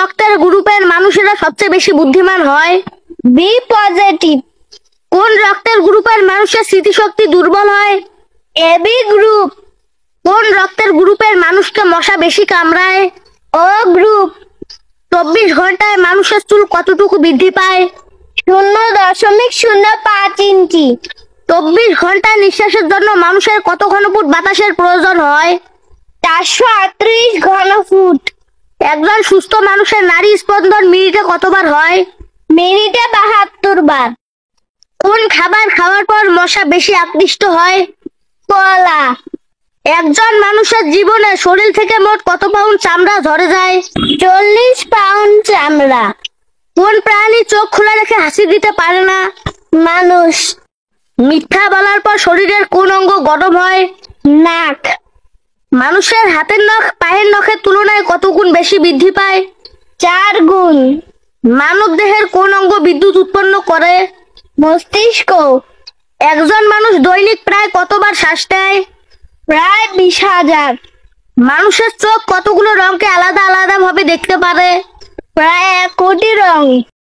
রক্তের গ্রুপের মানুষেরা সবচেয়ে বেশি বুদ্ধিমান হয়? B positive. কোন রক্তের গ্রুপের মানুষের স্মৃতিশক্তি দুর্বল হয়? A B group. কোন রক্তের গ্রুপের মানুষকে মশা বেশি কামড়ায়? ও গ্রুপ। 24 ঘন্টায় মানুষের চুল কতটুকু বৃদ্ধি পায়? 0.05 ইঞ্চি। 24 ঘন্টা নিঃশ্বাসের জন্য মানুষের কত ঘনফুট বাতাসের প্রয়োজন হয়? 438 ঘনফুট। একজন সুস্থ মানুষের নাড়ি স্পন্দন মিনিটে কতবার হয়? মিনিটে 72 বার। কোন খাবার খাওয়ার পর মশা বেশি আকৃষ্ট হয়? কলা। একজন মানুষের জীবনে শরীর থেকে মোট কত পাউন্ড চামড়া ঝরে যায়? 40 পাউন্ড চামড়া। কোন প্রাণী চোখ খোলা রেখে হাসি দিতে পারে না? মানুষ। মিথ্যা বলার পর শরীরের কোন অঙ্গ গরম হয়? নাক। মানুষের হাতের নখ পায়ের নখের তুলনায় কত গুণ বেশি বৃদ্ধি পায়? 4 গুণ। মানব দেহের কোন অঙ্গ বিদ্যুৎ উৎপন্ন করে? মস্তিষ্ক। একজন মানুষ দৈনিক প্রায় কতবার শ্বাস নেয়? প্রায় 20,000। মানুষের চোখ কতগুলো রঙকে আলাদা আলাদা ভাবে দেখতে পারে? প্রায় 1 কোটি রং।